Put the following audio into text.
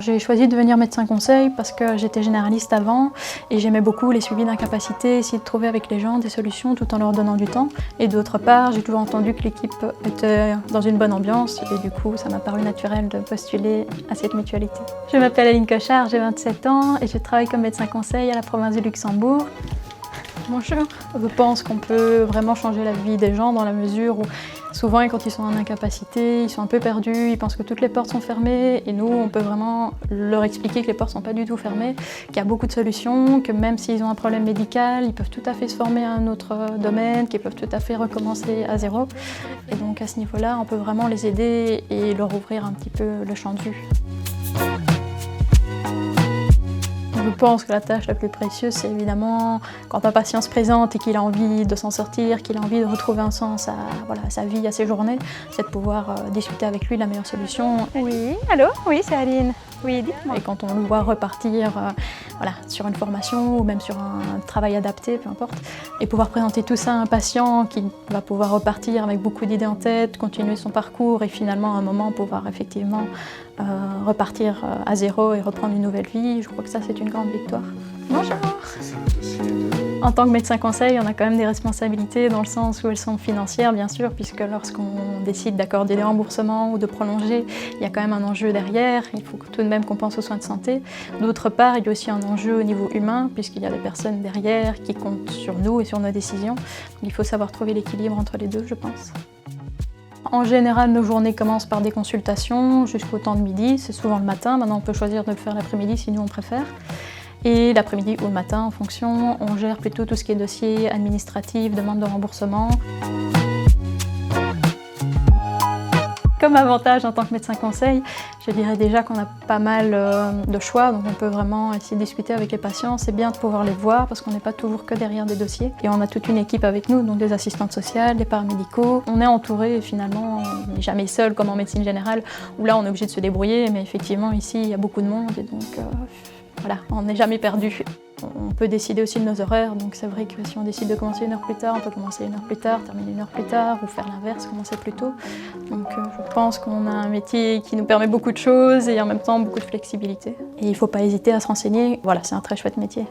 J'ai choisi de devenir médecin conseil parce que j'étais généraliste avant et j'aimais beaucoup les suivis d'incapacité, essayer de trouver avec les gens des solutions tout en leur donnant du temps. Et d'autre part, j'ai toujours entendu que l'équipe était dans une bonne ambiance et du coup, ça m'a paru naturel de postuler à cette mutualité. Je m'appelle Aline Cochard, j'ai 27 ans et je travaille comme médecin conseil à la province du Luxembourg. Bonjour. Je pense qu'on peut vraiment changer la vie des gens dans la mesure où souvent quand ils sont en incapacité, ils sont un peu perdus, ils pensent que toutes les portes sont fermées et nous on peut vraiment leur expliquer que les portes ne sont pas du tout fermées, qu'il y a beaucoup de solutions, que même s'ils ont un problème médical, ils peuvent tout à fait se former à un autre domaine, qu'ils peuvent tout à fait recommencer à zéro. Et donc à ce niveau-là, on peut vraiment les aider et leur ouvrir un petit peu le champ de vue. Je pense que la tâche la plus précieuse, c'est évidemment quand un patient se présente et qu'il a envie de s'en sortir, qu'il a envie de retrouver un sens à sa vie, à ses journées, c'est de pouvoir discuter avec lui la meilleure solution. Oui, allô? Oui, c'est Aline. Oui, dites-moi. Et quand on le voit repartir sur une formation ou même sur un travail adapté, peu importe, et pouvoir présenter tout ça à un patient qui va pouvoir repartir avec beaucoup d'idées en tête, continuer son parcours et finalement à un moment pouvoir effectivement repartir à zéro et reprendre une nouvelle vie, je crois que ça c'est une grande victoire. Bonjour. En tant que médecin conseil, on a quand même des responsabilités dans le sens où elles sont financières, bien sûr, puisque lorsqu'on décide d'accorder des remboursements ou de prolonger, il y a quand même un enjeu derrière. Il faut tout de même qu'on pense aux soins de santé. D'autre part, il y a aussi un enjeu au niveau humain, puisqu'il y a des personnes derrière qui comptent sur nous et sur nos décisions. Il faut savoir trouver l'équilibre entre les deux, je pense. En général, nos journées commencent par des consultations jusqu'au temps de midi. C'est souvent le matin. Maintenant, on peut choisir de le faire l'après-midi si nous on préfère. Et l'après-midi ou le matin, en fonction, on gère plutôt tout ce qui est dossier administratif, demande de remboursement. Comme avantage en tant que médecin conseil, je dirais déjà qu'on a pas mal de choix, donc on peut vraiment essayer de discuter avec les patients. C'est bien de pouvoir les voir parce qu'on n'est pas toujours que derrière des dossiers. Et on a toute une équipe avec nous, donc des assistantes sociales, des paramédicaux. On est entouré et finalement, on n'est jamais seul comme en médecine générale, où là on est obligé de se débrouiller, mais effectivement ici il y a beaucoup de monde et donc voilà, on n'est jamais perdu. On peut décider aussi de nos horaires, donc c'est vrai que si on décide de commencer 1 heure plus tard, on peut commencer 1 heure plus tard, terminer 1 heure plus tard, ou faire l'inverse, commencer plus tôt. Donc je pense qu'on a un métier qui nous permet beaucoup de choses et en même temps beaucoup de flexibilité. Et il ne faut pas hésiter à se renseigner, voilà, c'est un très chouette métier.